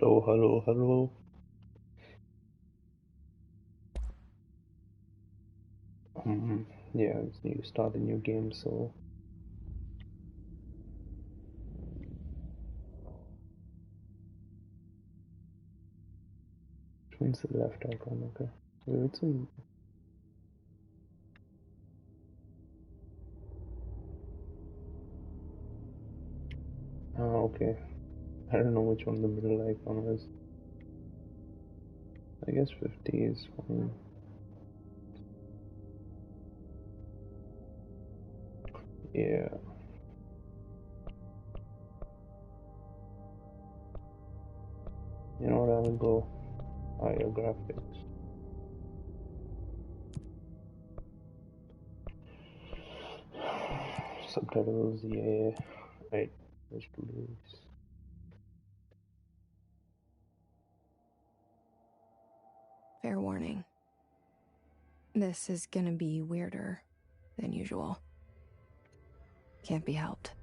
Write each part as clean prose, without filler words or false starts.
Hello, hello, hello. Yeah, you start a new game, so which one's the left icon? Okay, it's in. Okay. I don't know which one the middle icon was. I guess 50 is fine. Yeah. You know what? I'll go higher graphics. Subtitles, yeah. Right. Let's do this. Fair warning. This is gonna be weirder than usual. Can't be helped.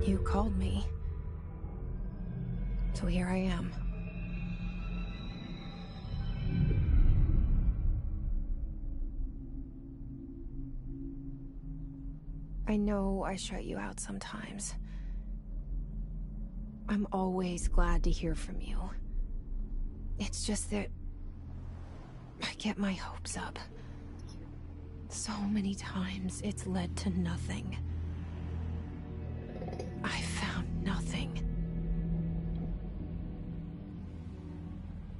You called me. So here I am. I know I shut you out sometimes. I'm always glad to hear from you. It's just that I get my hopes up. So many times it's led to nothing. I found nothing.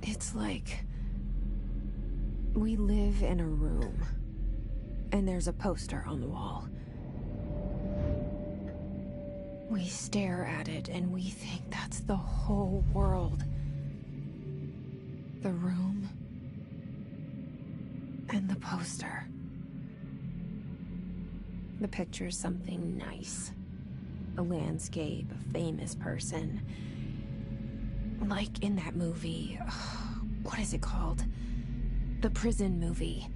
It's like we live in a room, and there's a poster on the wall. We stare at it and we think that's the whole world. The room and the poster. The picture's something nice. A landscape, a famous person. Like in that movie, what is it called? The prison movie.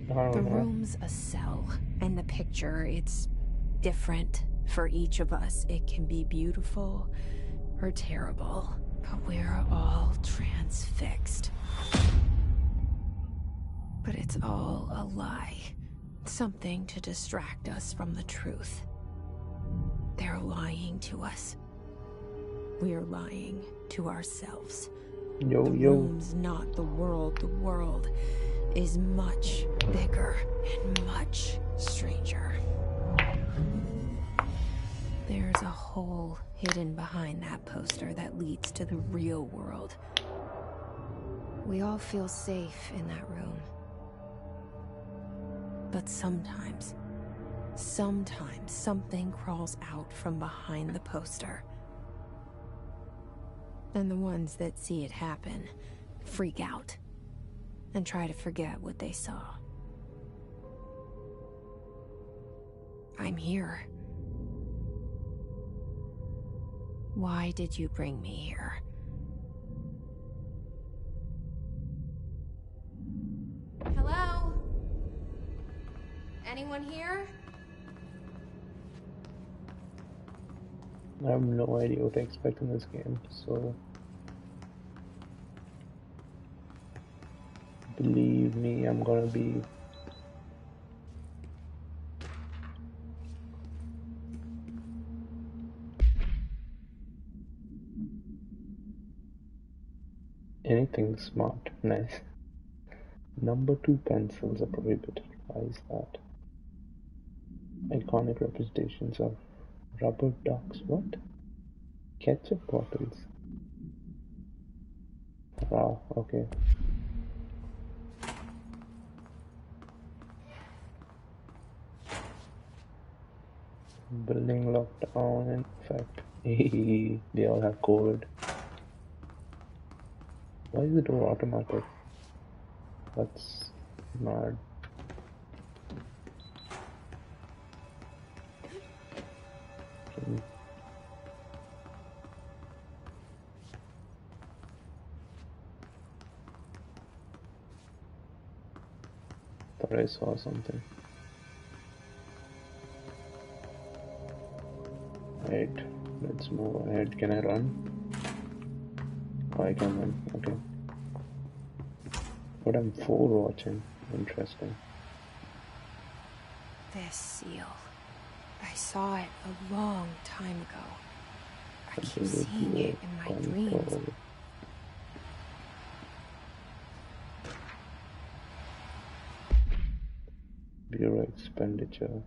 The room's a cell, and the picture, it's different for each of us. It can be beautiful or terrible, but we're all transfixed. But it's all a lie. Something to distract us from the truth. They're lying to us. We're lying to ourselves. The room's not the world. The world is much bigger and much stranger. There's a hole hidden behind that poster that leads to the real world. We all feel safe in that room. But sometimes something crawls out from behind the poster. And the ones that see it happen freak out and try to forget what they saw. I'm here. Why did you bring me here? Hello? Anyone here? I have no idea what to expect in this game, so believe me, I'm gonna be anything smart. Nice. Number 2 pencils are prohibited. Why is that? Iconic representations of rubber ducks. What? Ketchup bottles. Wow, okay. Building locked down, in fact. They all have COVID. Why is the door automatic? That's mad. Thought I saw something. Right, let's Let's move ahead. Can I run? Oh, I can run. Okay. But I'm full watching. Interesting. This seal. I saw it a long time ago. I keep seeing it in my dreams. Bureau expenditure.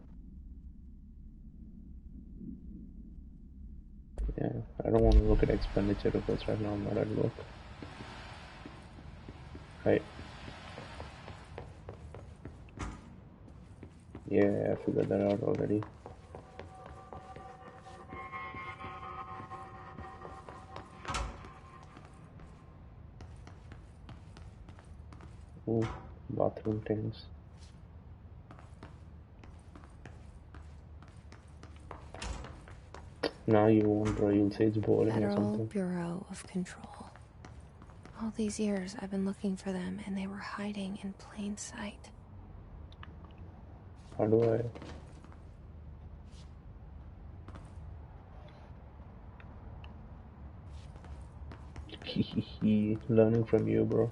Yeah, I don't want to look at expenditure reports right now. I'm not at work. Right. Yeah, I figured that out already. Ooh, bathroom things. Now you won't, bro. You'll say it's boring or Federal something. Bureau of Control. All these years I've been looking for them and they were hiding in plain sight. How do I... Learning from you, bro.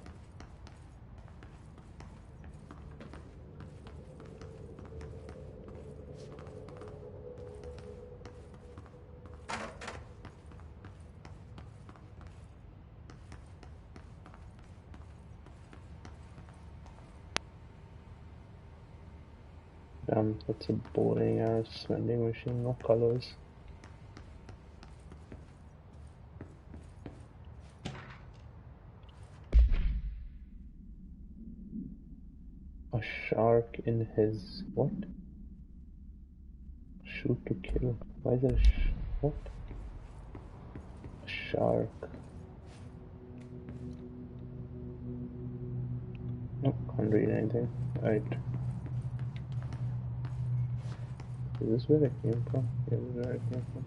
That's a boring ass vending machine, no colors. A shark in his... what? Shoot to kill. Why is there what? A shark. No, can't read anything. Right. Is this where it came from? Yeah, this is where it came from.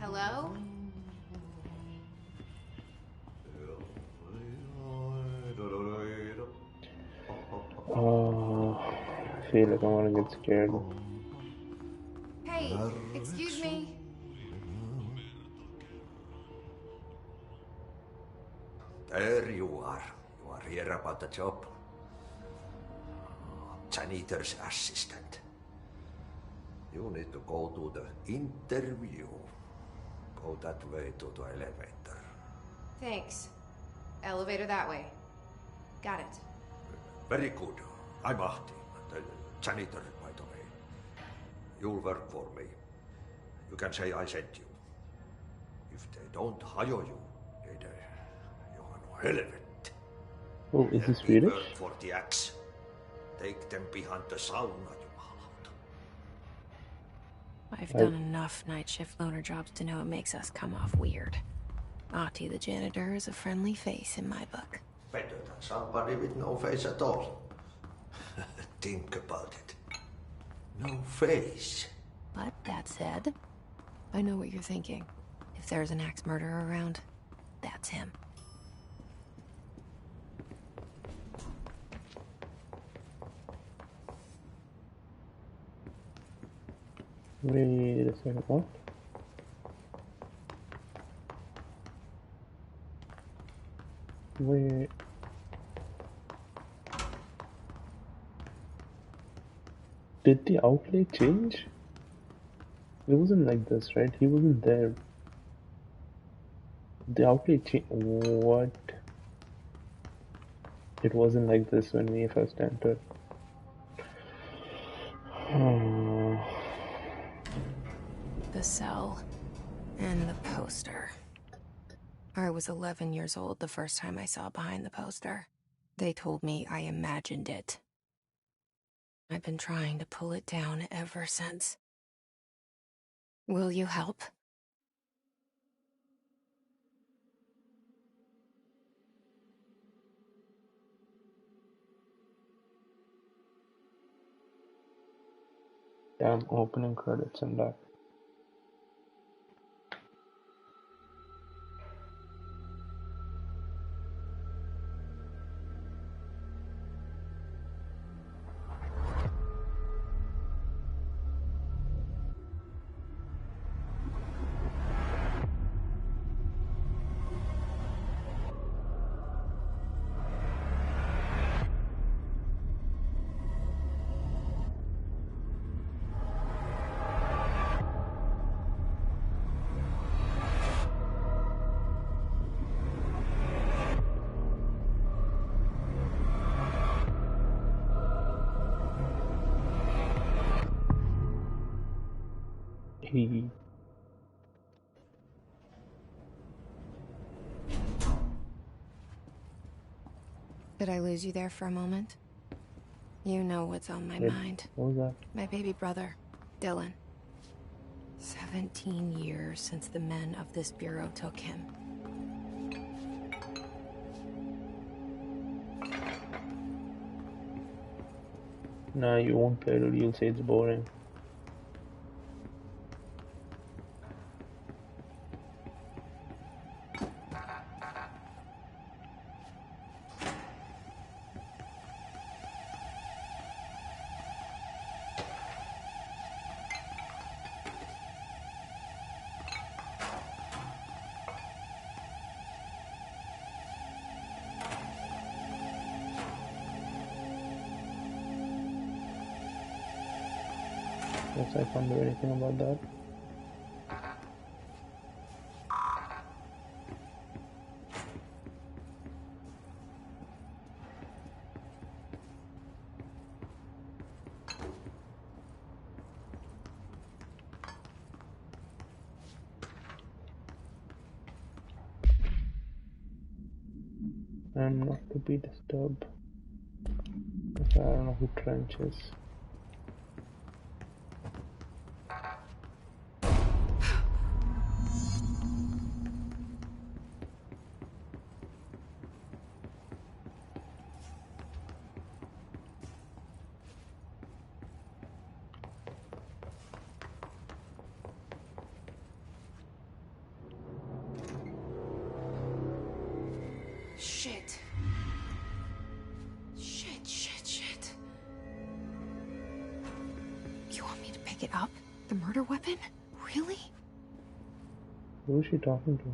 Hello? I feel like I want to get scared. Hey, excuse me. There you are. You are here about the job. Janitor's assistant. You need to go to the interview. Go that way to the elevator. Thanks. Elevator that way. Got it. Very good. I'm Ahti, the janitor, by the way. You'll work for me. You can say I sent you. If they don't hire you, they Johan helvet. Oh, is this Swedish? Work for the axe. Take them behind the sauna, jumalauta. I've done enough night shift loner jobs to know it makes us come off weird. Ahti the janitor is a friendly face in my book. Better than somebody with no face at all. Think about it. No face. But that said, I know what you're thinking. If there's an axe murderer around, that's him. Wait a second, what? Wait. Did the outlay change? It wasn't like this, right? He wasn't there. The outlay changed. What? It wasn't like this when we first entered. The cell and the poster. I was 11 years old the first time I saw behind the poster. They told me I imagined it. I've been trying to pull it down ever since. Will you help? Damn, opening credits and that. He. Did I lose you there for a moment? You know what's on my mind. What was that? My baby brother, Dylan. 17 years since the men of this bureau took him. Nah, you won't play it, you'll say it's boring. Guess I can't do anything about that. I'm not to be disturbed. I don't know who Trench is. Shit. Shit. You want me to pick it up? The murder weapon? Really? Who is she talking to?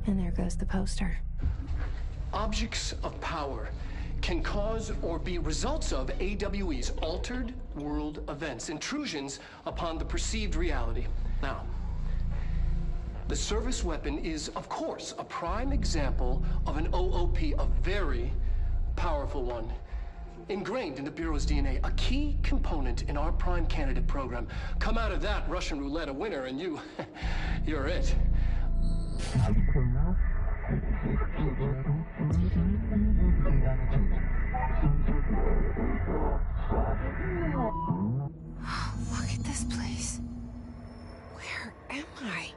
And there goes the poster. Objects of power can cause or be results of AWE's altered world events, intrusions upon the perceived reality. Now, the service weapon is, of course, a prime example of an OOP, a very powerful one. Ingrained in the Bureau's DNA, a key component in our prime candidate program. Come out of that Russian roulette a winner and you're it. Look at this place. Where am I?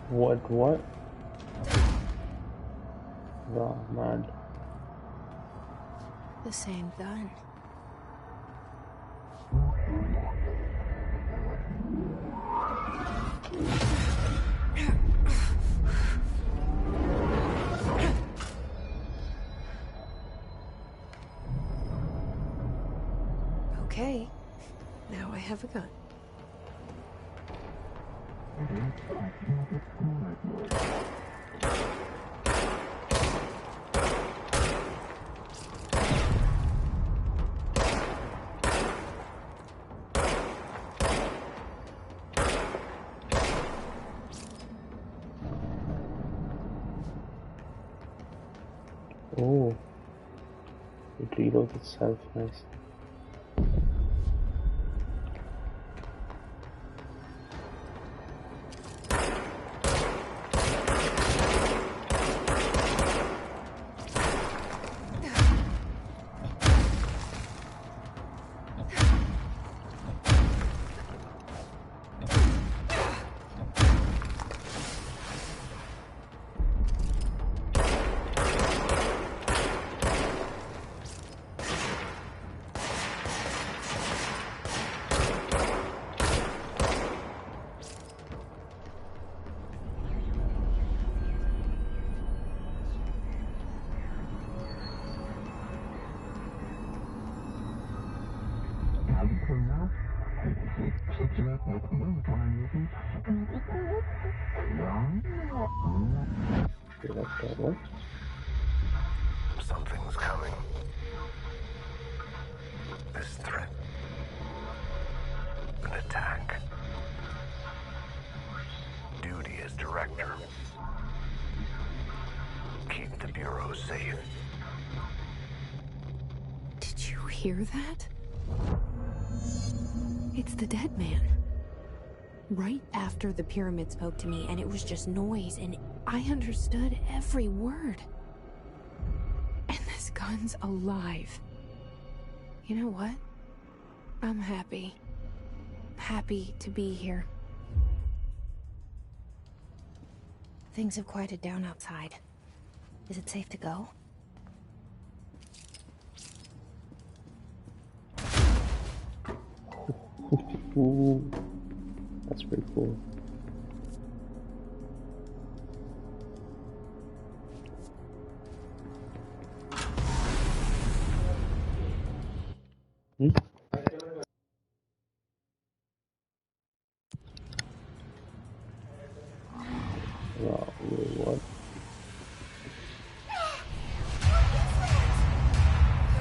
What? What? Wow, mad. The same gun. Okay, now I have a gun. Oh, it reloads itself, nice. What? Something's coming. This threat. An attack. Duty as director. Keep the Bureau safe. Did you hear that? It's the dead man. Right after the pyramid spoke to me, and it was just noise, and I understood every word. And this gun's alive. You know what? I'm happy. Happy to be here. Things have quieted down outside. Is it safe to go? Ooh, that's pretty cool. Wow, what?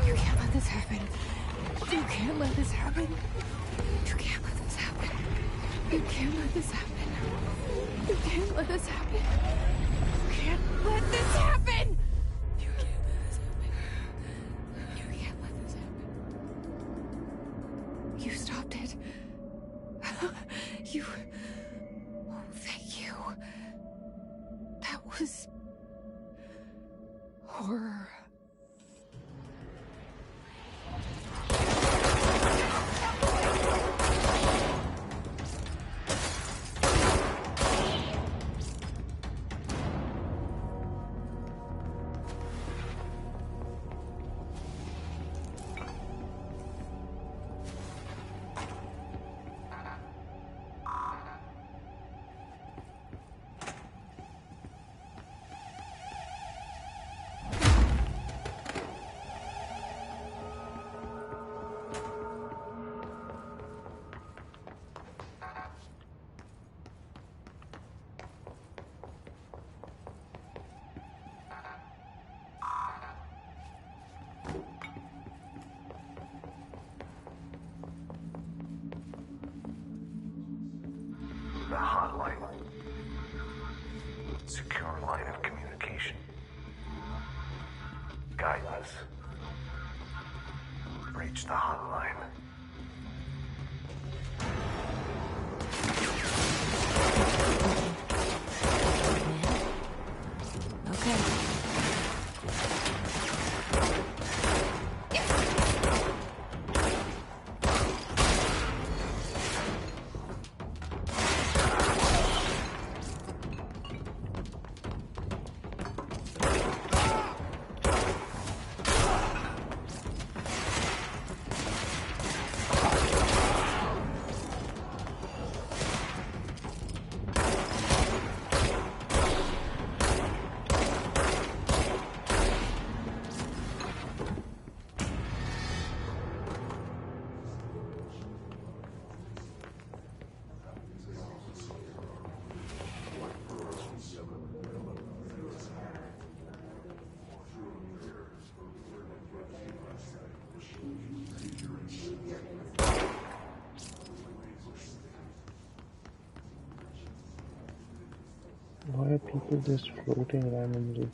You can't let this happen. You can't let this happen. You can't let this happen. You can't let this happen. You can't let this happen. You can't let this happen. You can't let this happen. You can't let this happen. You stopped it. You... Oh, thank you. That was... horror. The hotline. Secure line of communication. Guidance. Breach the hotline. Okay. Why are people just floating randomly?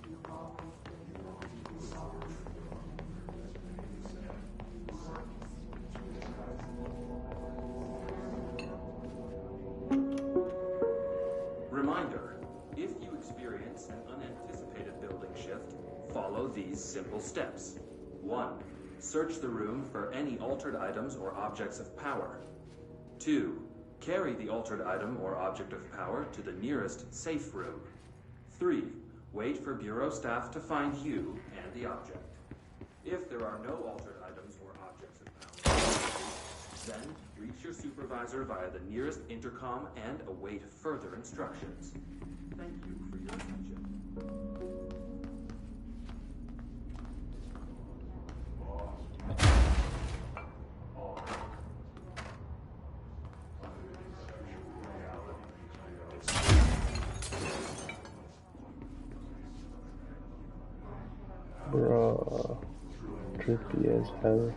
Reminder, if you experience an unanticipated building shift, follow these simple steps. 1. Search the room for any altered items or objects of power. 2. Carry the altered item or object of power to the nearest safe room. 3. Wait for Bureau staff to find you and the object. If there are no altered items or objects of power, then reach your supervisor via the nearest intercom and await further instructions. Thank you for your attention. Trippy as hell.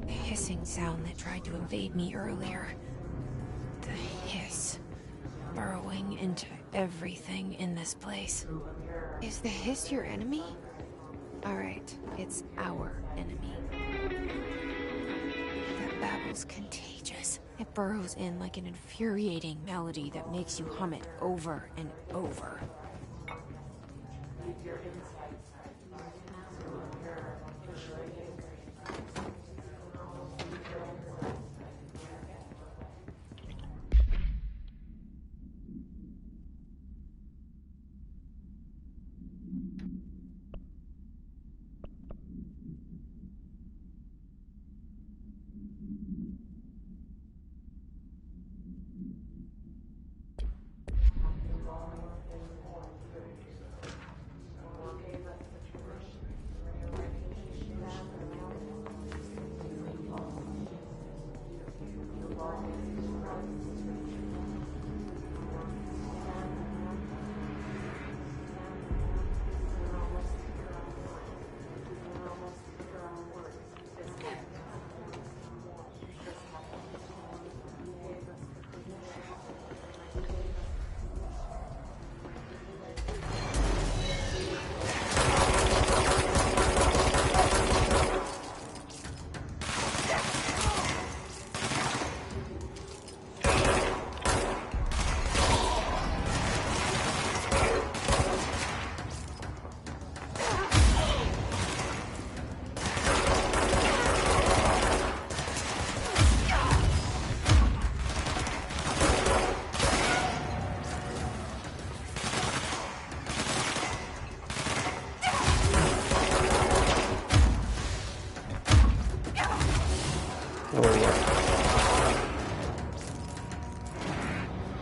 The hissing sound that tried to invade me earlier. The hiss. Burrowing into everything in this place. Is the hiss your enemy? Alright, it's our enemy. That babble's contagious. It burrows in like an infuriating melody that makes you hum it over and over.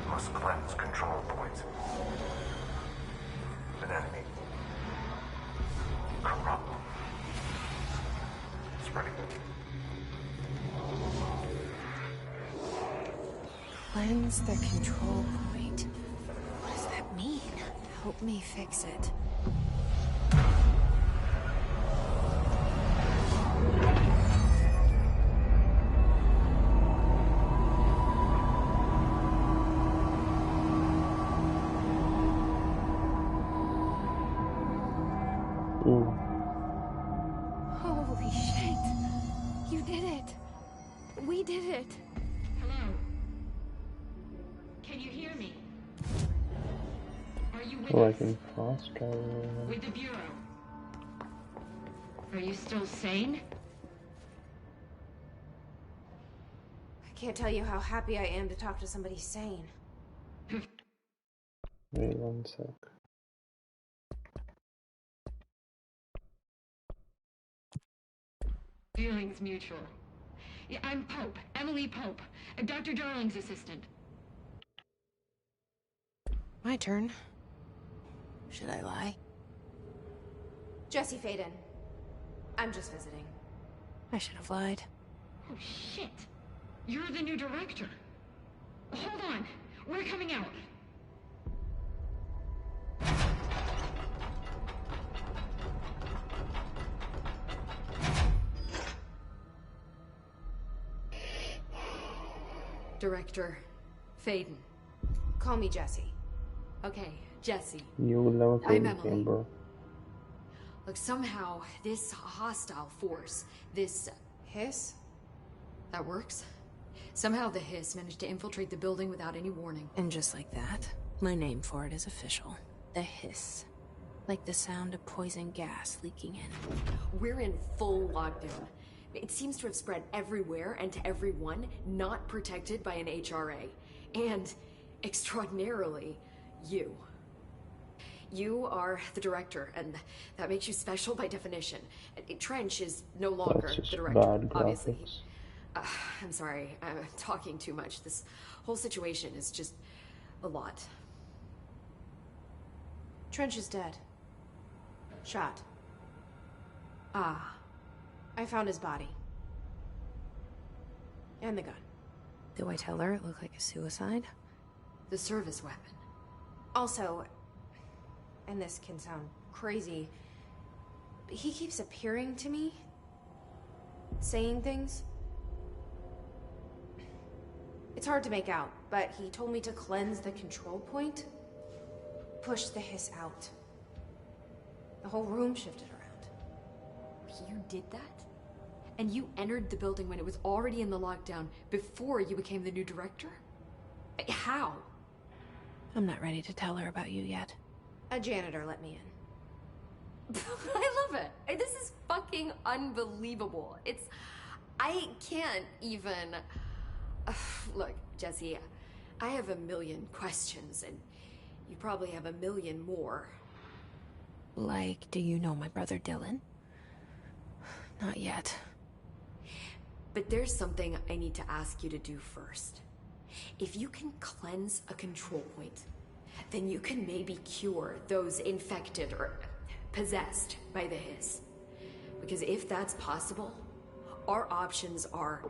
Must cleanse control points. An enemy. Corrupt. Spreading. Cleanse the control point. What does that mean? Help me fix it. Holy shit! You did it! We did it! Hello? Can you hear me? Are you with Oh, I us? can fast travel. With the Bureau? Are you still sane? I can't tell you how happy I am to talk to somebody sane. Wait 1 sec. Feelings mutual. Yeah, I'm Pope, Emily Pope, Dr. Darling's assistant. My turn. Should I lie? Jesse Faden. I'm just visiting. I should have lied. Oh, shit. You're the new director. Hold on. We're coming out. Director Faden. Call me Jesse. Okay, Jesse. You will never play I'm this Emily. game, bro. Like, somehow, this hostile force, this Hiss? that works? Somehow the hiss managed to infiltrate the building without any warning. And just like that, my name for it is official. The hiss. Like the sound of poison gas leaking in. We're in full lockdown. It seems to have spread everywhere and to everyone not protected by an HRA. And, extraordinarily, you. You are the director, and that makes you special by definition. Trench is no longer That's the just director, bad obviously. graphics. I'm sorry, I'm talking too much. This whole situation is just a lot. Trench is dead. Shot. Ah. I found his body. And the gun. Do I tell her it looked like a suicide? The service weapon. Also, and this can sound crazy, but he keeps appearing to me. Saying things. It's hard to make out, but he told me to cleanse the control point. Push the hiss out. The whole room shifted around. You did that? And you entered the building when it was already in the lockdown before you became the new director? How? I'm not ready to tell her about you yet. A janitor let me in. I love it. This is fucking unbelievable. I can't even... Look, Jesse, I have a million questions, and you probably have a million more. Like, do you know my brother Dylan? Not yet. But there's something I need to ask you to do first. If you can cleanse a control point, then you can maybe cure those infected or possessed by the hiss. Because if that's possible, our options are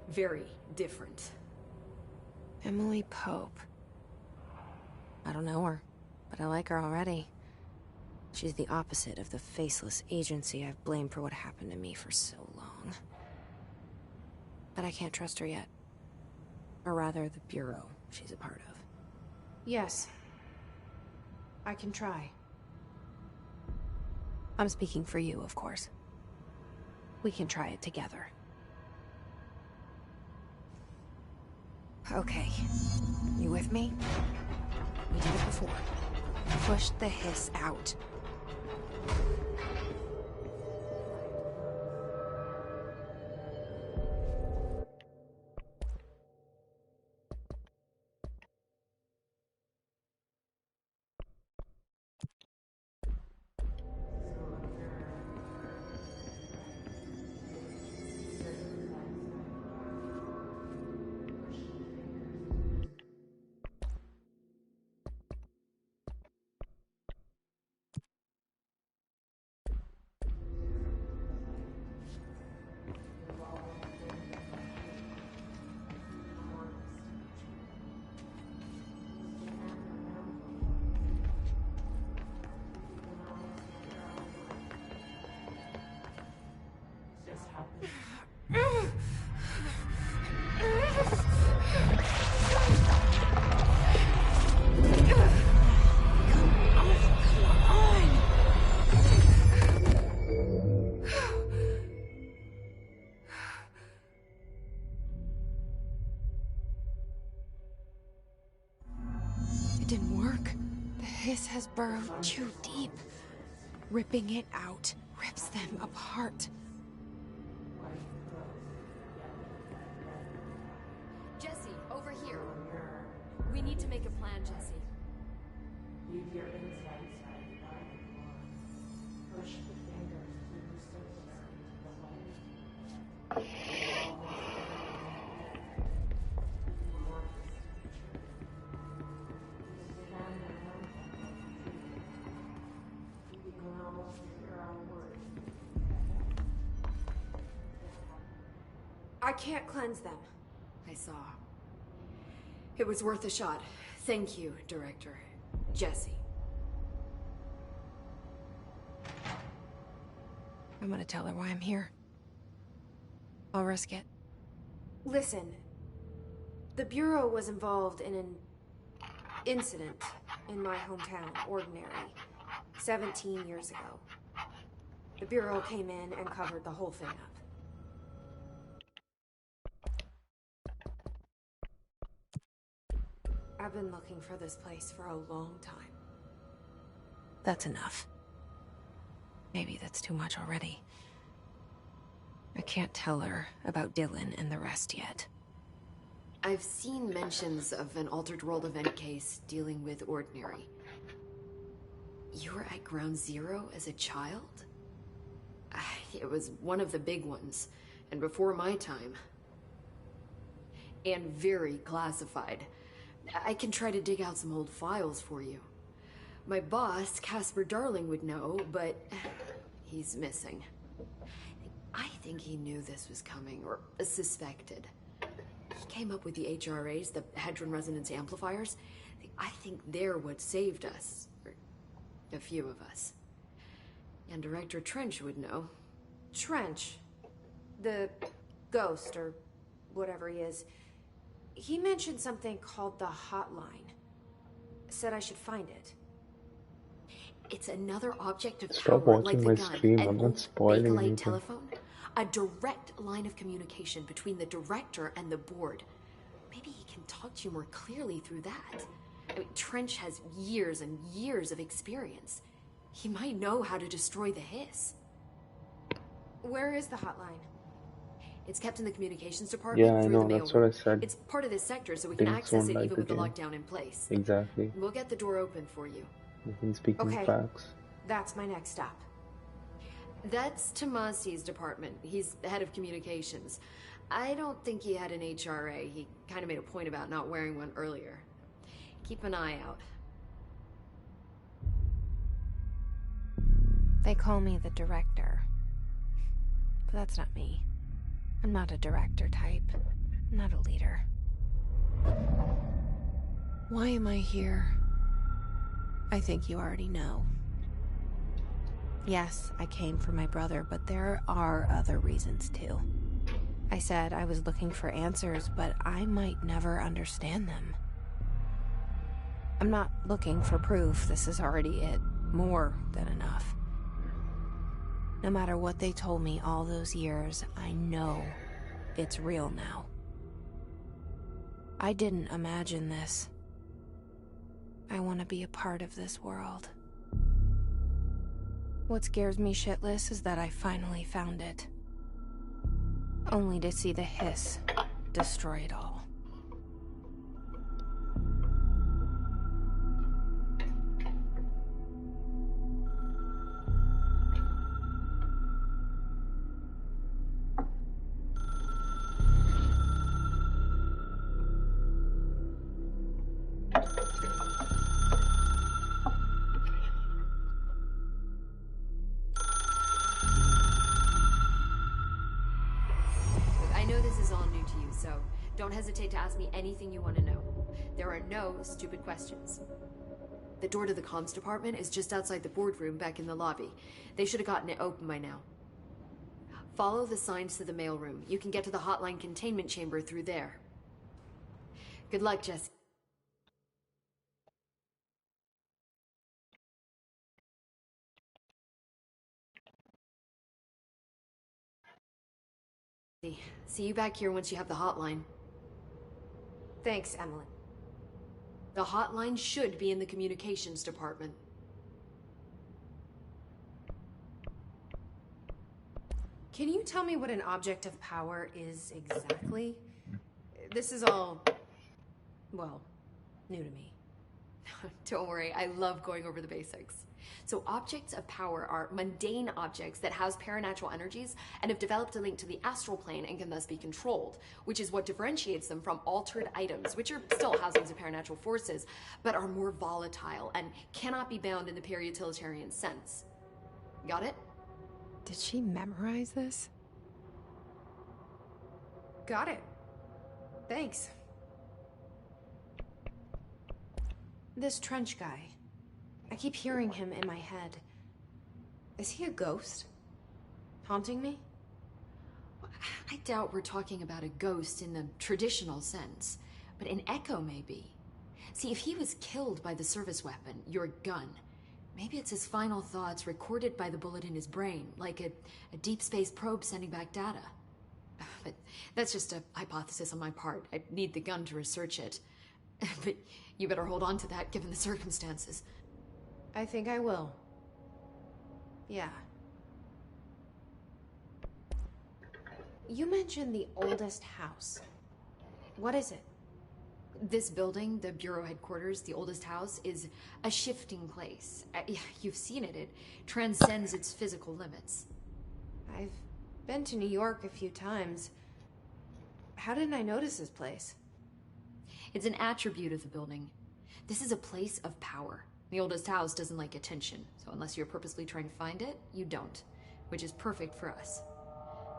very different. Emily Pope. I don't know her, but I like her already. She's the opposite of the faceless agency I've blamed for what happened to me for so long. But I can't trust her yet. Or rather, the Bureau she's a part of. Yes. I can try. I'm speaking for you, of course. We can try it together. Okay. You with me? We did it before. Push the hiss out. It didn't work. The hiss has burrowed too deep. Ripping it out rips them apart. Jesse, over here. We need to make a plan, Jesse. Leave your insides satisfied. Push the fingers through the circularity to the light. I can't cleanse them. I saw. It was worth a shot. Thank you, Director. Jesse. I'm gonna tell her why I'm here. I'll risk it. Listen. The Bureau was involved in an incident in my hometown, Ordinary, 17 years ago. The Bureau came in and covered the whole thing up. I've been looking for this place for a long time. That's enough. Maybe that's too much already. I can't tell her about Dylan and the rest yet. I've seen mentions of an Altered World event case dealing with Ordinary. You were at Ground Zero as a child? It was one of the big ones, and before my time. And very classified. I can try to dig out some old files for you. My boss, Casper Darling, would know, but he's missing. I think he knew this was coming, or suspected. He came up with the HRAs, the Hadron Resonance Amplifiers. I think they're what saved us. Or a few of us. And Director Trench would know. Trench? The ghost, or whatever he is. He mentioned something called the Hotline. Said I should find it. It's another object of Stop power, watching like the my gun, stream, an I'm not old spoiling Bakelite anything. telephone. A direct line of communication between the director and the board. Maybe he can talk to you more clearly through that. I mean, Trench has years and years of experience. He might know how to destroy the hiss. Where is the hotline? It's kept in the communications department Yeah, I through know, the mail that's what I room. said. It's part of this sector, so we Things can access won't it like even the with the game. lockdown in place. Exactly. We'll get the door open for you. Nothing speaking Okay. facts. That's my next stop. That's Tomasi's department. He's head of communications. I don't think he had an HRA. He kind of made a point about not wearing one earlier. Keep an eye out. They call me the director. But that's not me. I'm not a director type. I'm not a leader. Why am I here? I think you already know. Yes, I came for my brother, but there are other reasons too. I said I was looking for answers, but I might never understand them. I'm not looking for proof. This is already it. More than enough. No matter what they told me all those years, I know it's real now. I didn't imagine this. I want to be a part of this world. What scares me shitless is that I finally found it. Only to see the hiss destroy it all. I know this is all new to you, so don't hesitate to ask me anything you want to know. There are no stupid questions. The door to the comms department is just outside the boardroom back in the lobby. They should have gotten it open by now. Follow the signs to the mailroom. You can get to the hotline containment chamber through there. Good luck, Jesse. See you back here once you have the hotline. Thanks, Emily. The hotline should be in the communications department. Can you tell me what an object of power is exactly? This is all, well, new to me. Don't worry, I love going over the basics. So objects of power are mundane objects that house paranatural energies and have developed a link to the astral plane and can thus be controlled, which is what differentiates them from altered items, which are still housings of paranatural forces, but are more volatile and cannot be bound in the peri-utilitarian sense. Got it? Did she memorize this? Got it. Thanks. This Trench guy. I keep hearing him in my head. Is he a ghost? Haunting me? I doubt we're talking about a ghost in the traditional sense, but an echo maybe. See, if he was killed by the service weapon, your gun, Maybe it's his final thoughts recorded by the bullet in his brain, like a deep space probe sending back data. But that's just a hypothesis on my part. I need the gun to research it. But you better hold on to that, given the circumstances. I think I will. Yeah. You mentioned the oldest house. What is it? This building, the Bureau headquarters, the oldest house, is a shifting place. You've seen it. It transcends its physical limits. I've been to New York a few times. How didn't I notice this place? It's an attribute of the building. This is a place of power. The oldest house doesn't like attention, so unless you're purposely trying to find it, you don't, which is perfect for us.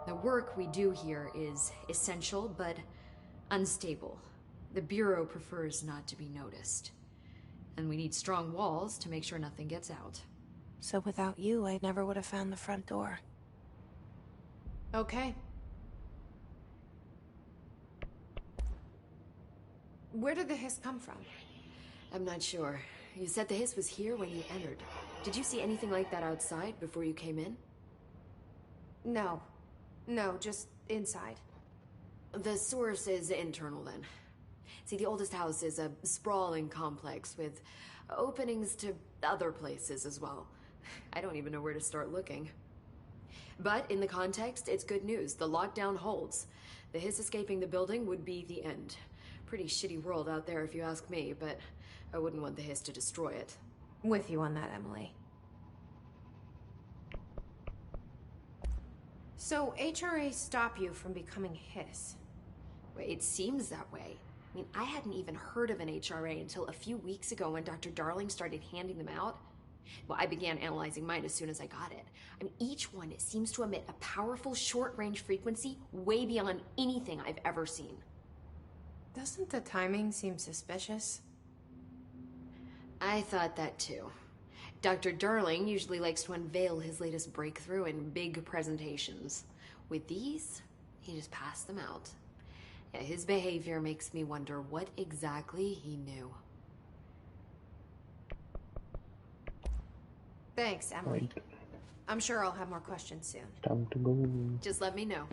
The work we do here is essential, but unstable. The Bureau prefers not to be noticed. And we need strong walls to make sure nothing gets out. So without you, I never would have found the front door. Okay. Where did the hiss come from? I'm not sure. You said the hiss was here when you entered. Did you see anything like that outside before you came in? No. No, just inside. The source is internal then. See, the oldest house is a sprawling complex with openings to other places as well. I don't even know where to start looking. But in the context, it's good news. The lockdown holds. The hiss escaping the building would be the end. Pretty shitty world out there if you ask me, but I wouldn't want the hiss to destroy it. With you on that, Emily. So, HRA stop you from becoming hiss? Wait, it seems that way. I mean, I hadn't even heard of an HRA until a few weeks ago when Dr. Darling started handing them out. Well, I began analyzing mine as soon as I got it. I mean, each one seems to emit a powerful short-range frequency way beyond anything I've ever seen. Doesn't the timing seem suspicious? I thought that too. Dr. Darling usually likes to unveil his latest breakthrough in big presentations. With these, he just passed them out. Yeah, his behavior makes me wonder what exactly he knew. Thanks, Emily. Right. I'm sure I'll have more questions soon. Time to go. Just let me know.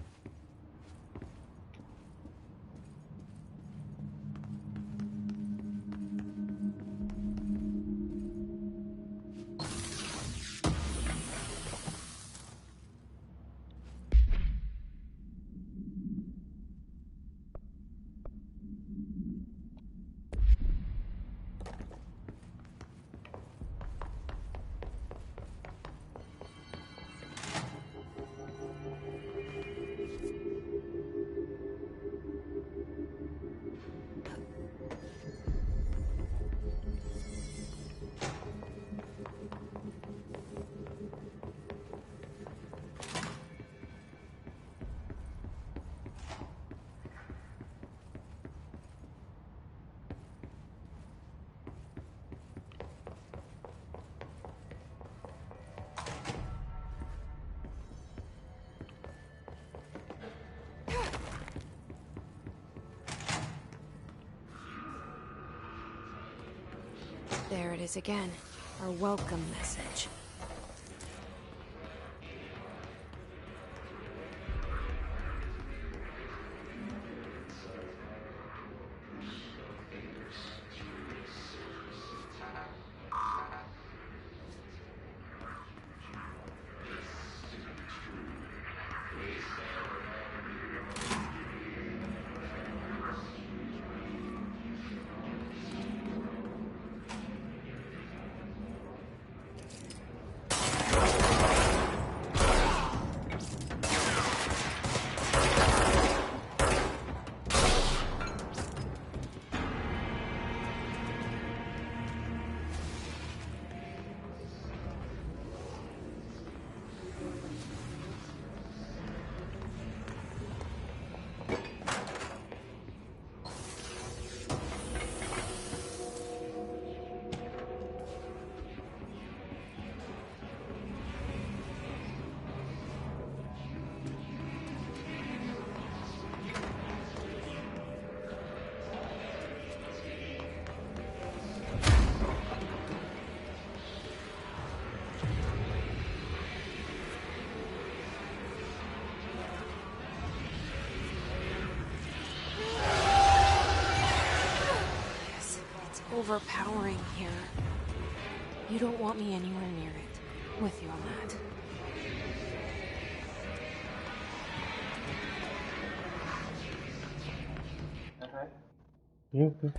There it is again. Our welcome message. overpowering here. You don't want me anywhere near it. With you on that. Okay. Yeah.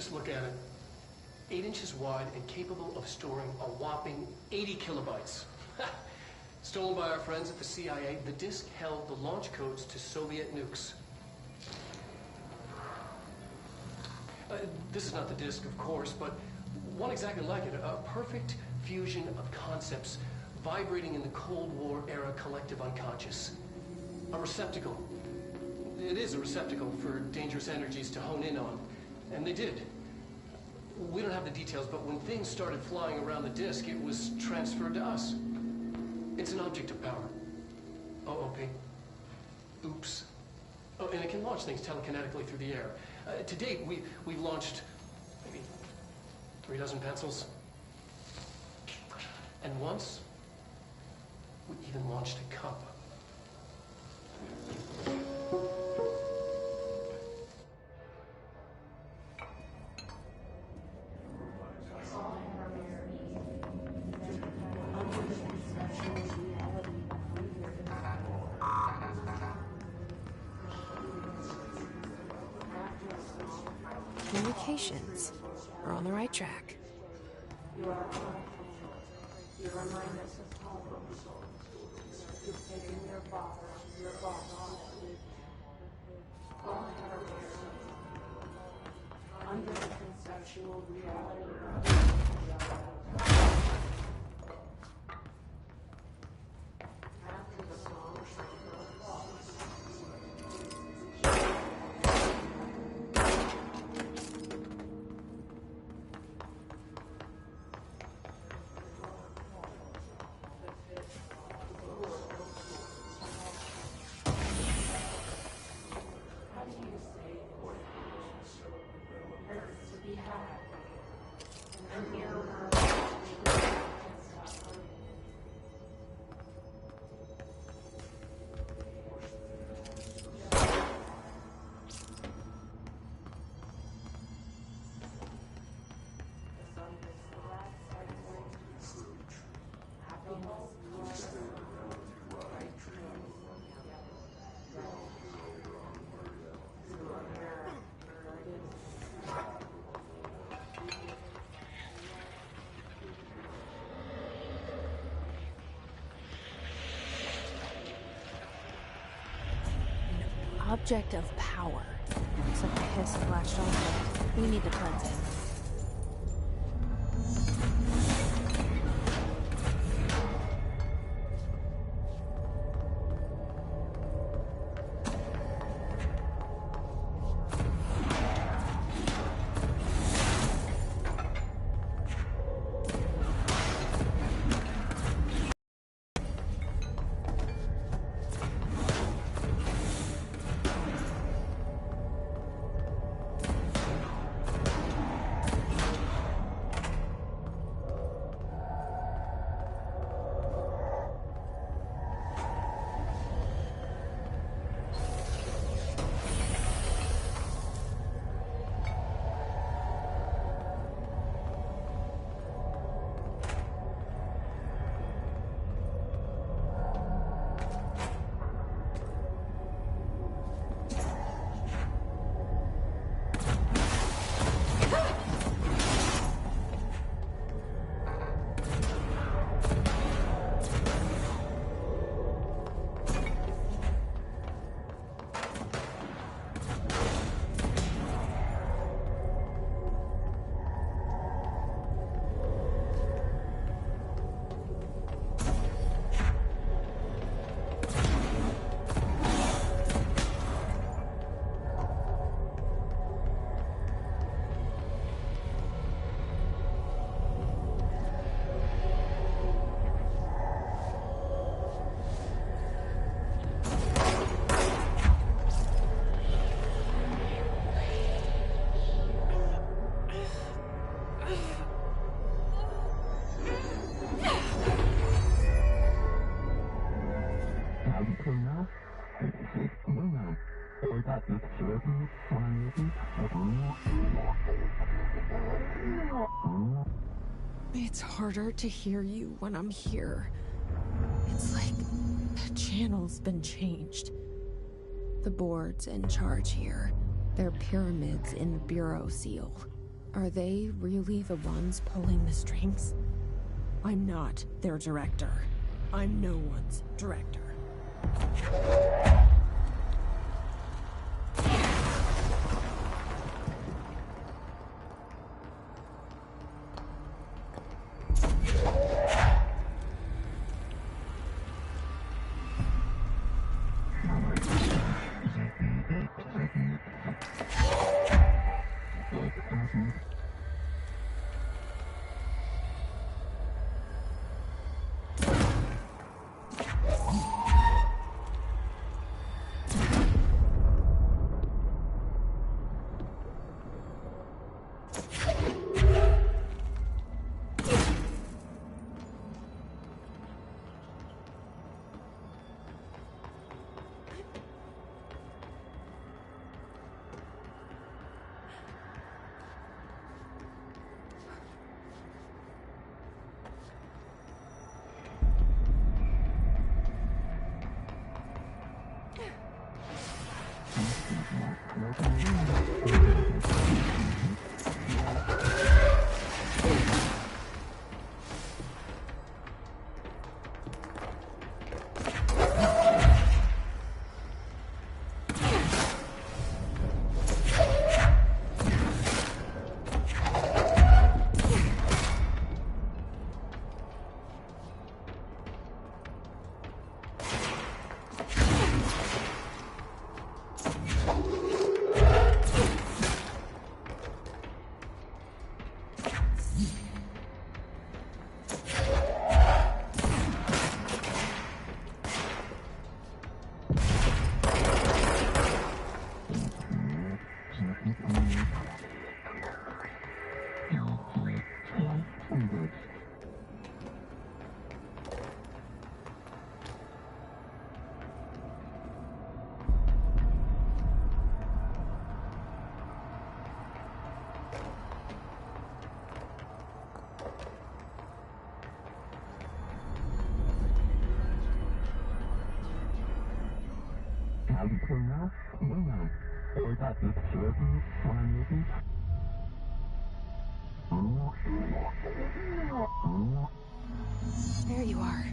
Just look at it. 8 inches wide and capable of storing a whopping 80 kilobytes. Stolen by our friends at the CIA, the disk held the launch codes to Soviet nukes. This is not the disk, of course, but one exactly like it. A perfect fusion of concepts vibrating in the Cold War era collective unconscious. A receptacle. It is a receptacle for dangerous energies to hone in on. And they did. We don't have the details, but when things started flying around the disk, it was transferred to us. It's an object of power. OOP. Oops. Oh, and it can launch things telekinetically through the air. To date, we've launched maybe 3 dozen pencils. And once, we even launched a cup. Communications. We're on the right track. You are you remind us of home. You've taken your father, your boss, all under the conceptual reality after the song. Object of power. Except the hiss flashed on it. We need to cleanse it. It's harder to hear you when I'm here. It's like the channel's been changed. The board's in charge here. They're pyramids in the Bureau seal. Are they really the ones pulling the strings? I'm not their director. I'm no one's director. There you are.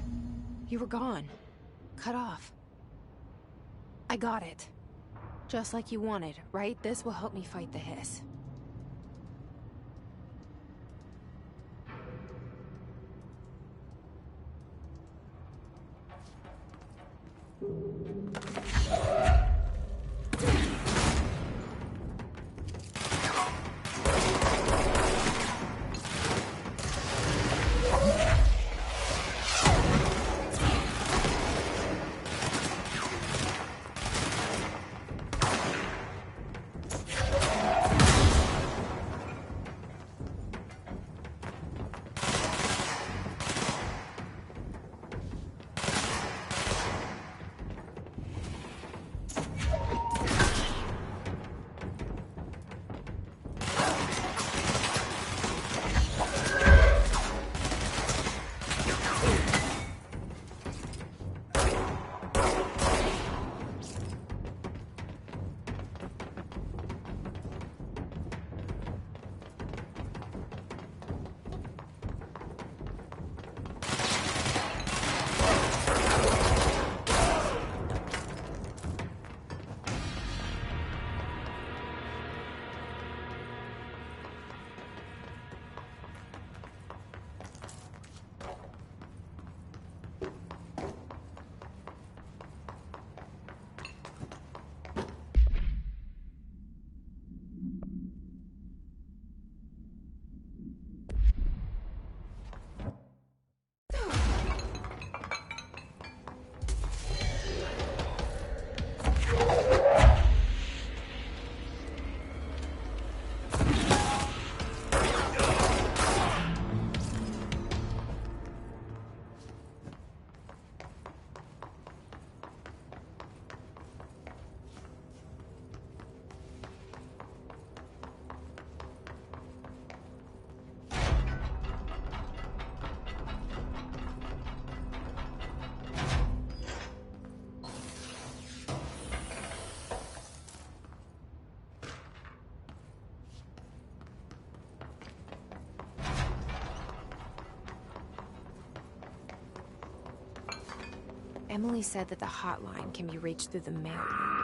You were gone. Cut off. I got it. Just like you wanted, right? This will help me fight the hiss. Emily said that the hotline can be reached through the mailroom.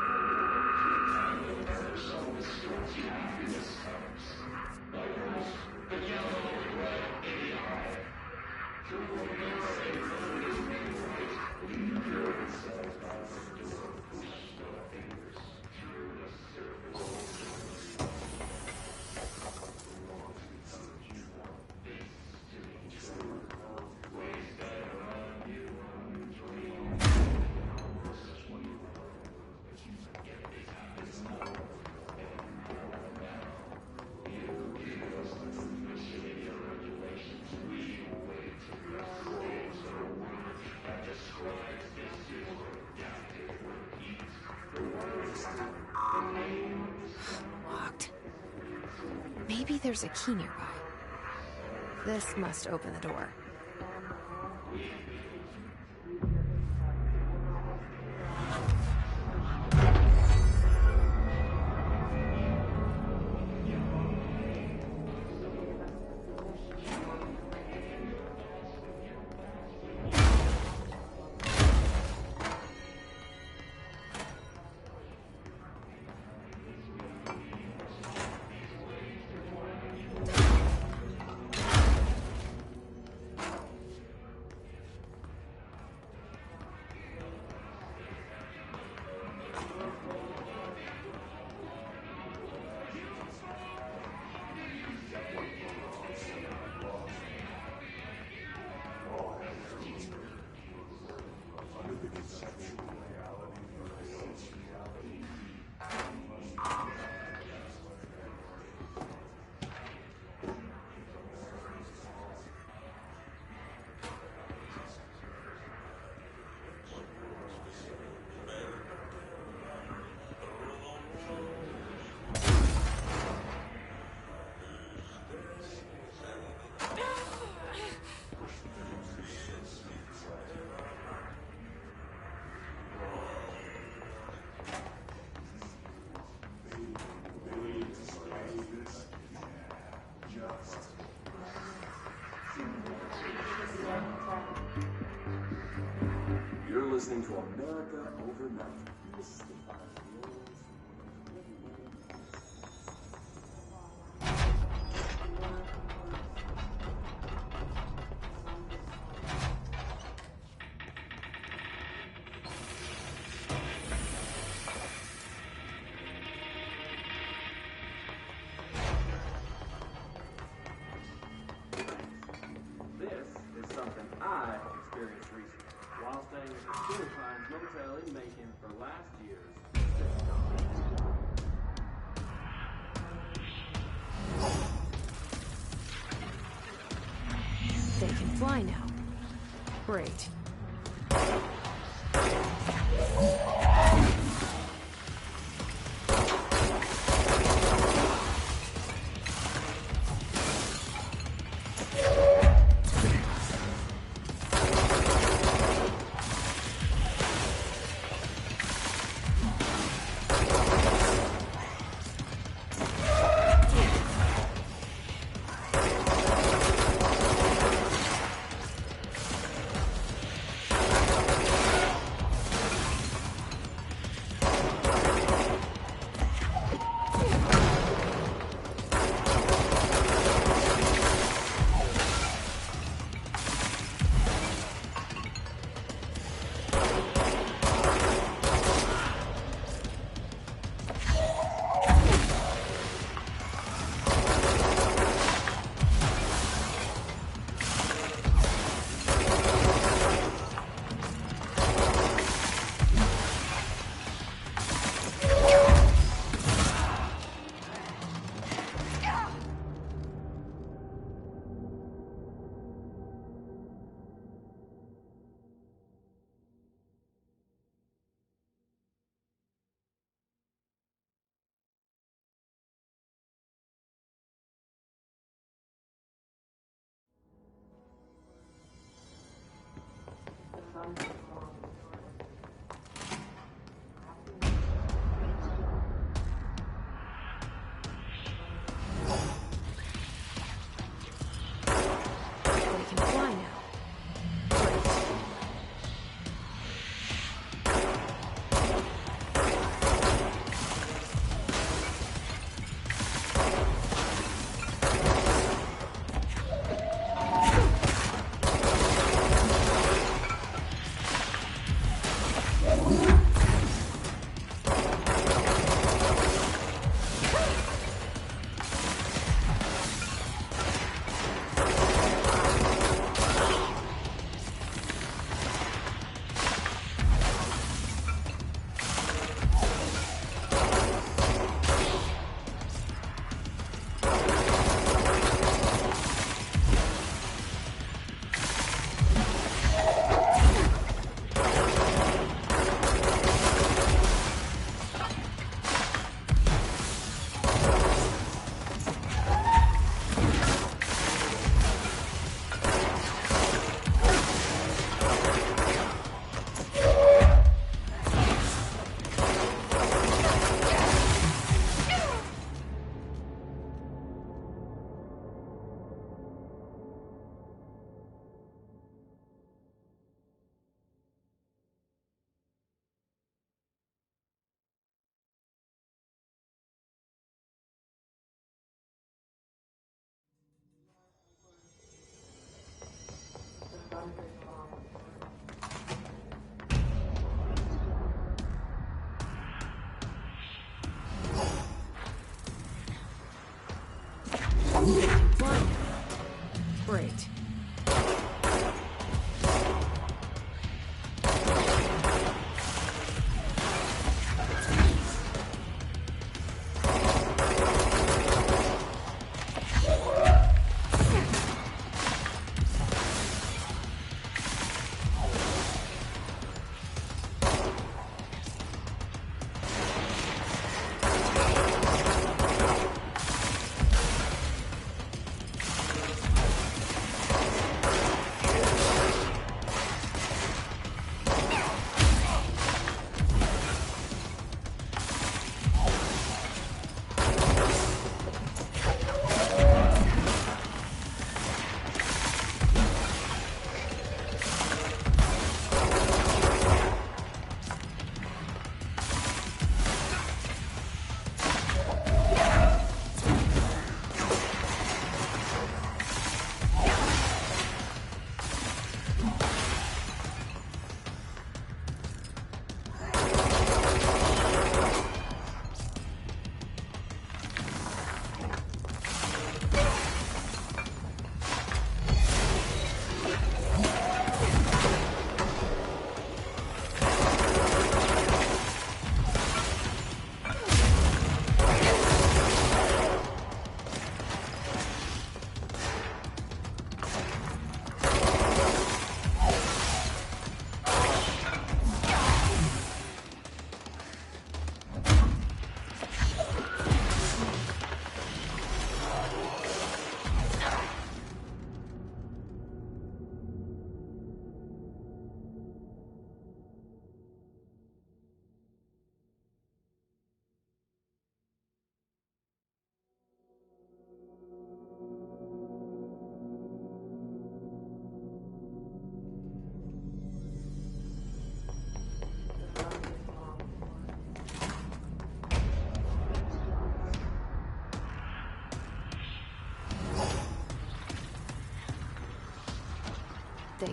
Locked. Maybe there's a key nearby. This must open the door. You're listening to America Overnight. This is something I experienced recently while staying at the City Pines Motel in Macon for last year's They can fly now. Great.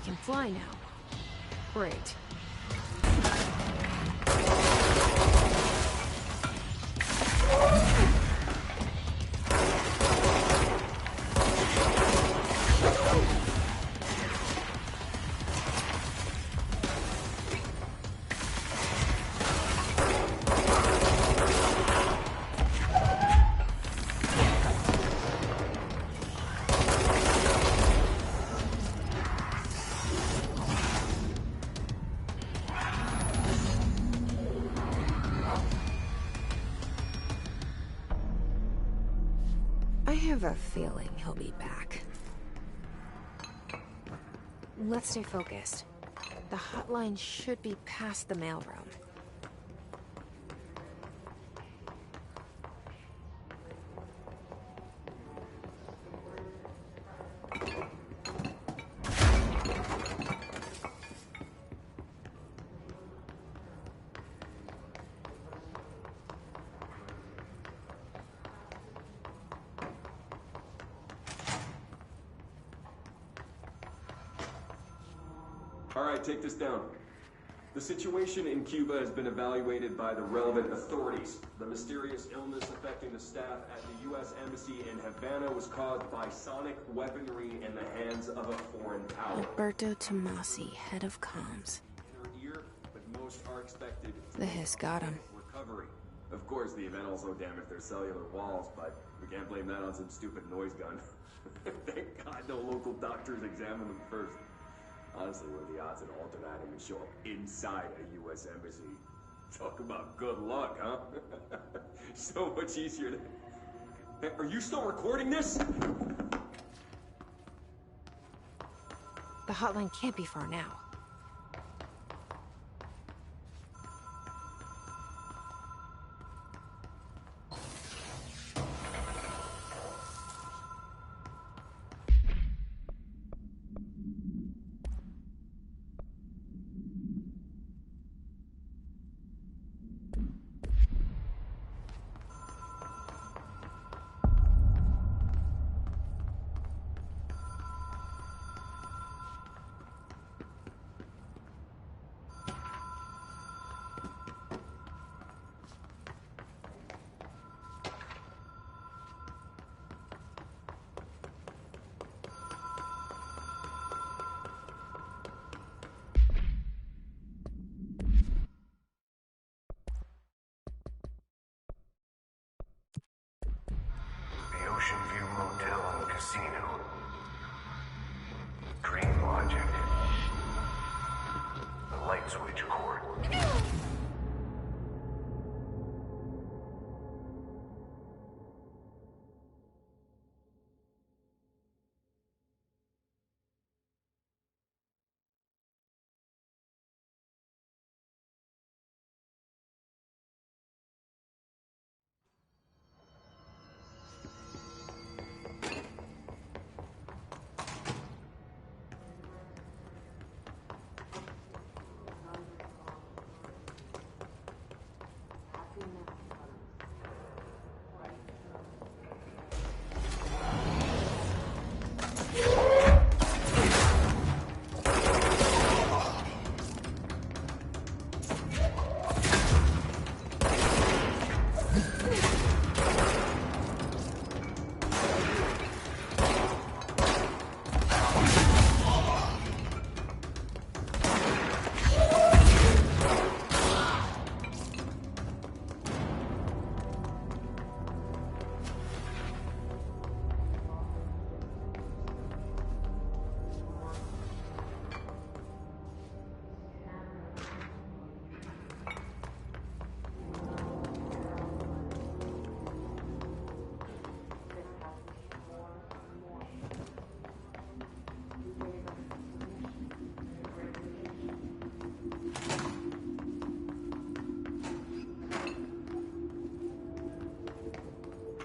They can fly now. Great. I have a feeling he'll be back. Let's stay focused. The hotline should be past the mailroom. Alright, take this down. The situation in Cuba has been evaluated by the relevant authorities. The mysterious illness affecting the staff at the U.S. Embassy in Havana was caused by sonic weaponry in the hands of a foreign power. Alberto Tomasi, head of comms. Ear, but most are expected The hiss got him. recovery. Of course, the event also damaged their cellular walls, but we can't blame that on some stupid noise gun. Thank God no local doctors examined them first. Honestly, what are the odds an alternate item would show up inside a U.S. embassy? Talk about good luck, huh? So much easier to... Hey, are you still recording this? The hotline can't be far now. Ocean View Motel and Casino. Dream Logic. The Light Switch Court.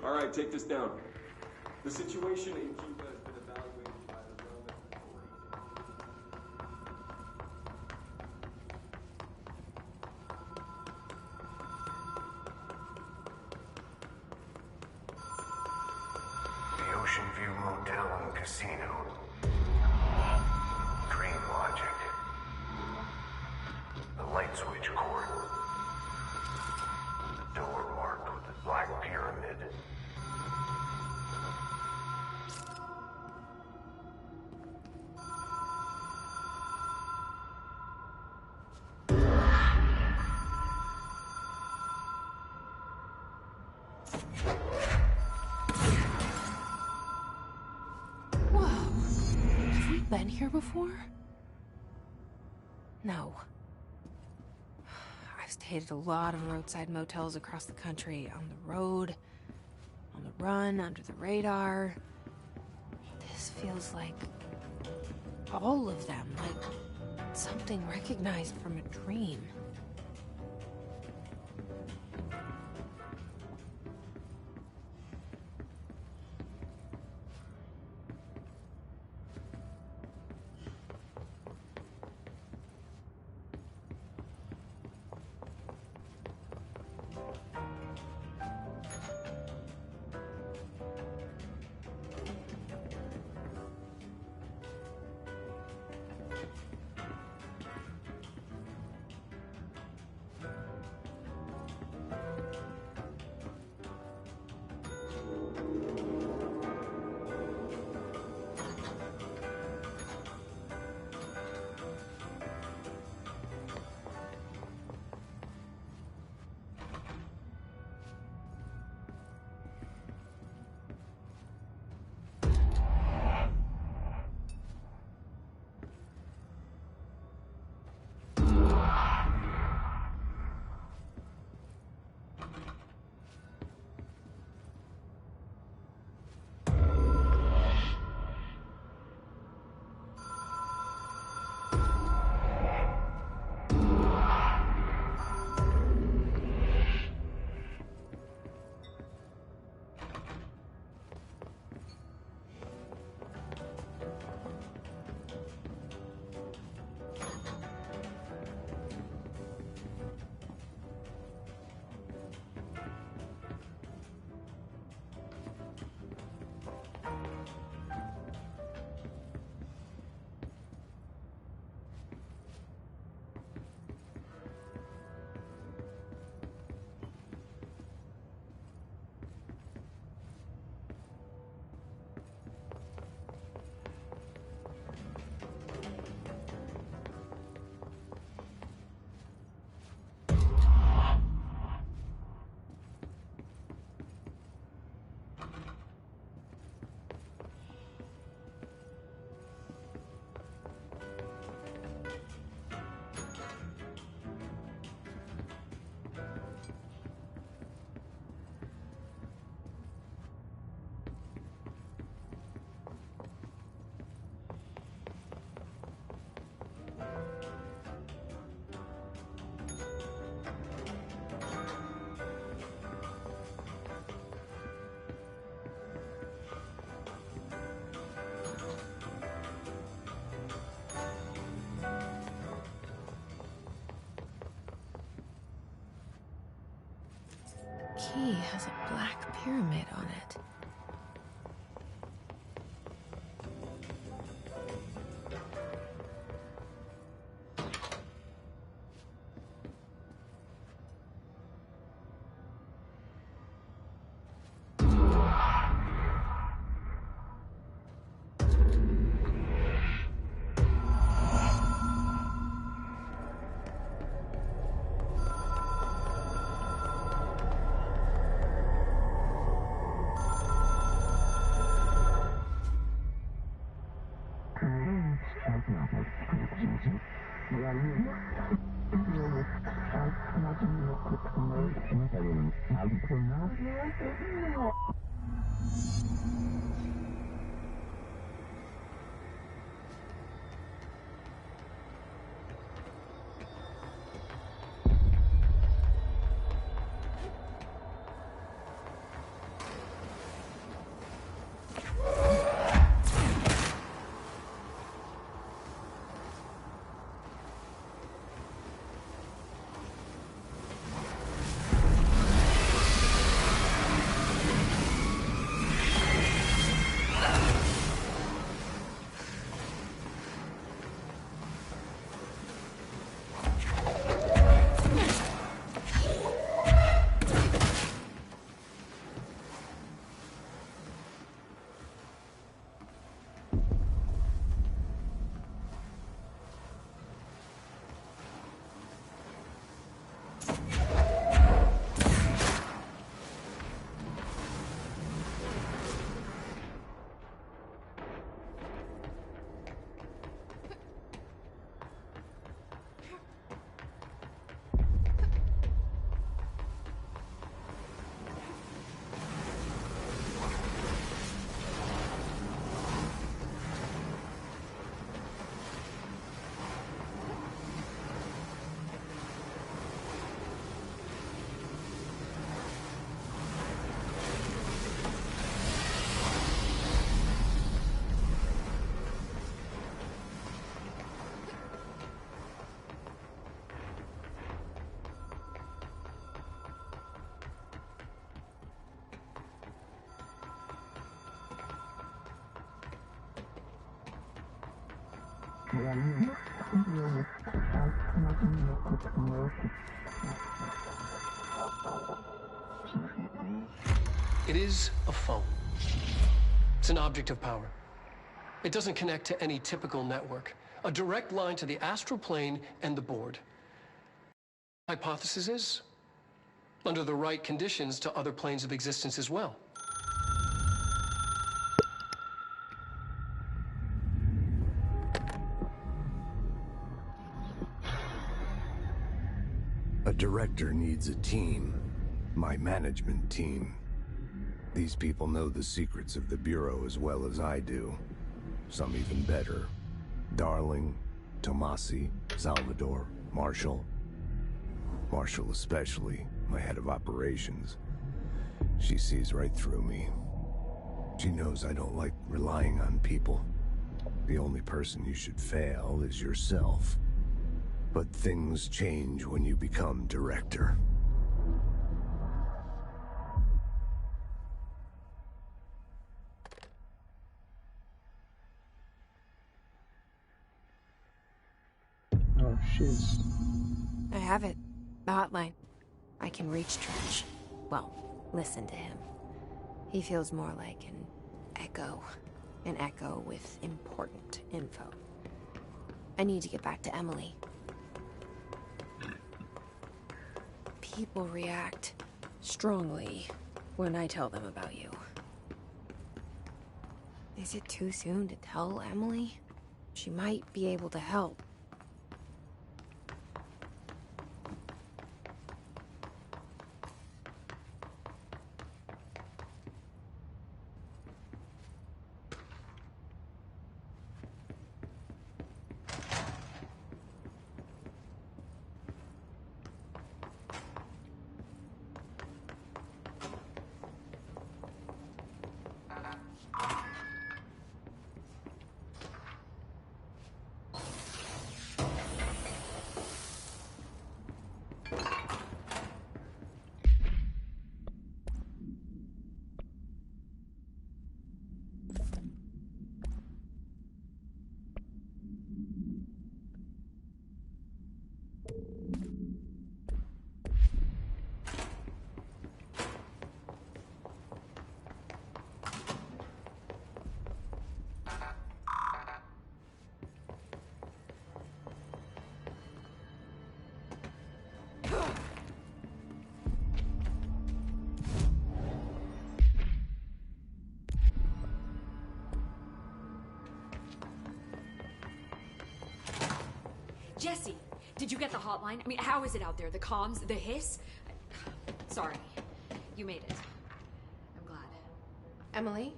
Alright, take this down. The situation in Cuba has been evaluated by the relevant authorities. The Ocean View Motel and Casino. Dream light switch cord. Door marked with a black pyramid. Whoa. Have we been here before? No. I've stayed at a lot of roadside motels across the country, on the road, on the run, under the radar. This feels like all of them, like something recognized from a dream. Key has a black pyramid on it. It is a phone. It's an object of power. It doesn't connect to any typical network. A direct line to the astral plane and the board. Hypothesis is, under the right conditions, to other planes of existence as well. A director needs a team. My management team. These people know the secrets of the Bureau as well as I do. Some even better. Darling, Tomasi, Salvador, Marshall. Marshall especially, my head of operations. She sees right through me. She knows I don't like relying on people. The only person you should fail is yourself. But things change when you become director. Oh, shiz. I have it. The hotline. I can reach Trench. Well, listen to him. He feels more like an echo. An echo with important info. I need to get back to Emily. People react strongly when I tell them about you. Is it too soon to tell Emily? She might be able to help. Jesse, did you get the hotline? I mean, how is it out there? The comms, the hiss? Sorry. You made it. I'm glad. Emily?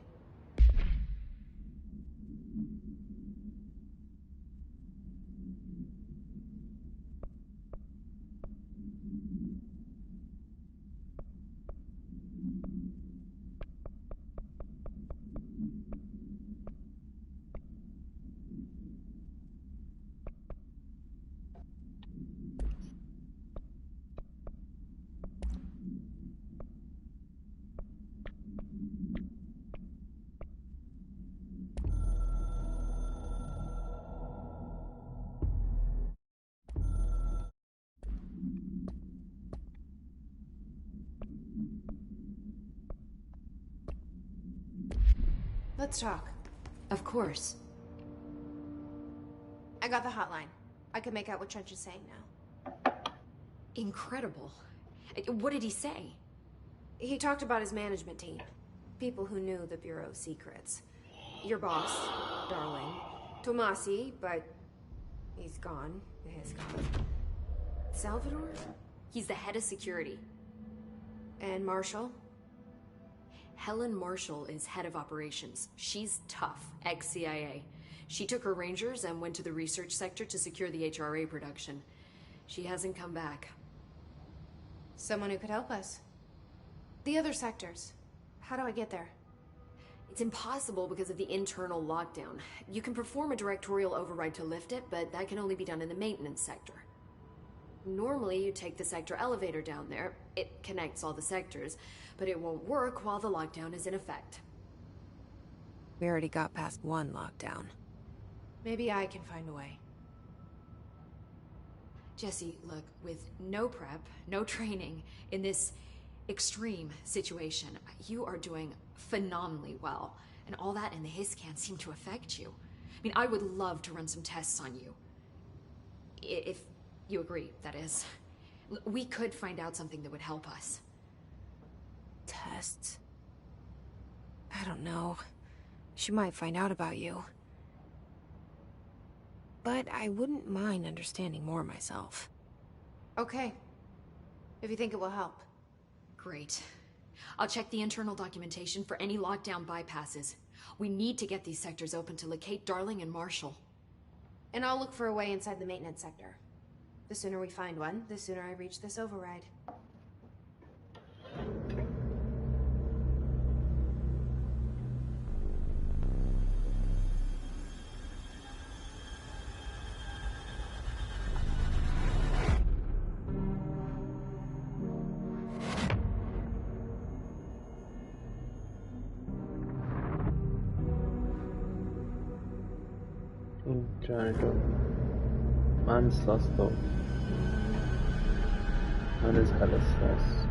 Let's talk. Of course. I got the hotline. I can make out what Trench is saying now. Incredible. What did he say? He talked about his management team. People who knew the Bureau's secrets. Your boss, Darling. Tomasi, but he's gone. He's gone. Salvador? He's the head of security. And Marshall? Helen Marshall is head of operations. She's tough, ex-CIA. She took her Rangers and went to the research sector to secure the HRA production. She hasn't come back. Someone who could help us. The other sectors. How do I get there? It's impossible because of the internal lockdown. You can perform a directorial override to lift it, but that can only be done in the maintenance sector. Normally, you take the sector elevator down there. It connects all the sectors, but it won't work while the lockdown is in effect. We already got past one lockdown. Maybe I can find a way. Jesse, look, with no prep, no training in this extreme situation, you are doing phenomenally well. And all that in the hiss can't seem to affect you. I mean, I would love to run some tests on you. If you agree, that is. We could find out something that would help us. Tests? I don't know. She might find out about you. But I wouldn't mind understanding more myself. Okay. If you think it will help. Great. I'll check the internal documentation for any lockdown bypasses. We need to get these sectors open to locate Darling and Marshall. And I'll look for a way inside the maintenance sector. The sooner we find one, the sooner I reach this override. Janitor. Man sus though. Man is hella sus.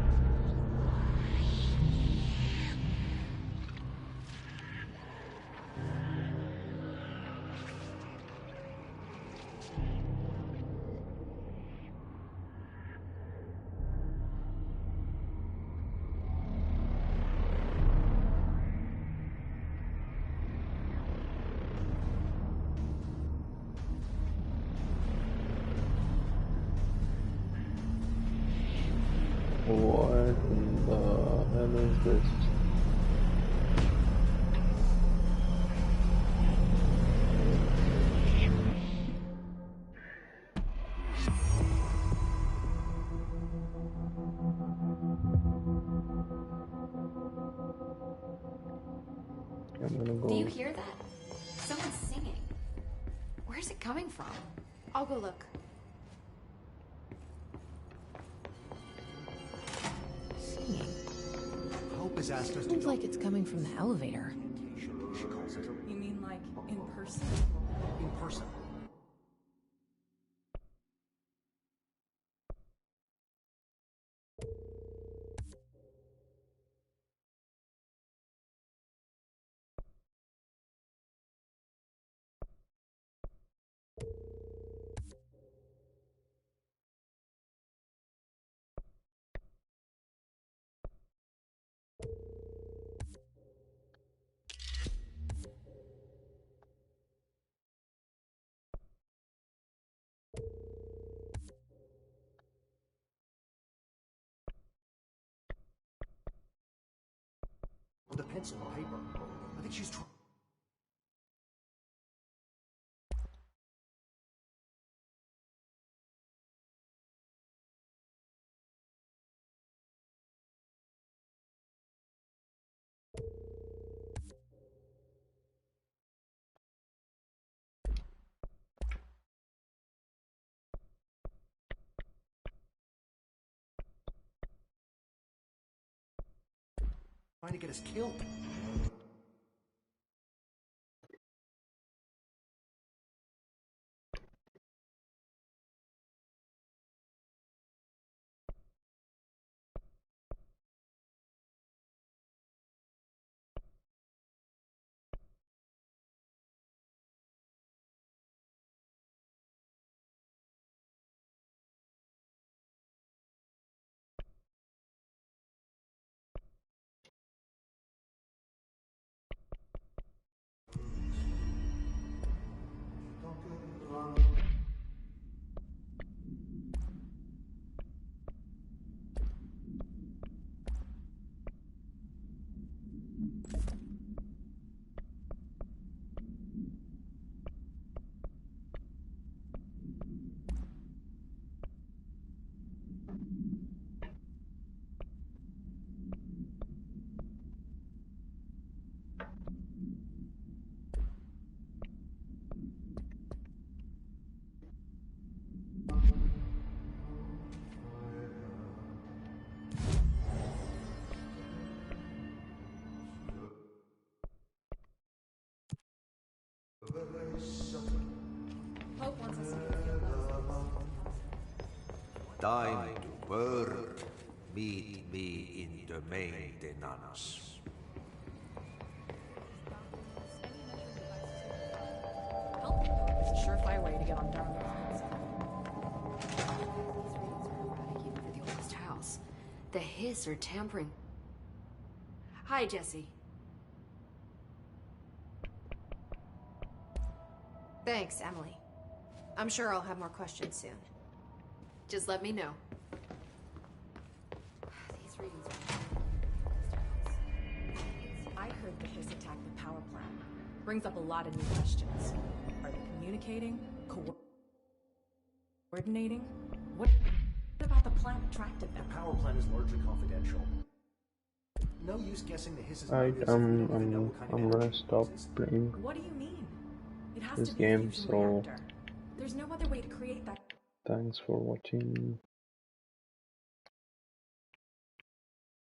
What the hell is this? I'm gonna go. Do you hear that? Someone's singing. Where's it coming from? I'll go look. Singing. Hope has asked us to Sounds go. like it's coming from the elevator. You mean like in person? In person. On the pencil and paper. I think she's trying. Trying to get us killed. Pope wants us to get field notes. Time to work. Meet me in the maintenance. It's a surefire way to get on Darwin's Even for the oldest house. The Hiss are tampering. Hi, Jesse. Thanks, Emily. I'm sure I'll have more questions soon. Just let me know. These readings are... I heard the Hiss attacked the power plant. Brings up a lot of new questions. Are they communicating? Coordinating? What about the plant attracted them? The power plant is largely confidential. No use guessing the Hiss's Right, motives if we don't even know what kind of I'm gonna energy stop uses. playing What do you mean? It has this to be a game, fusion so reactor. There's no other way to create that. thanks for watching.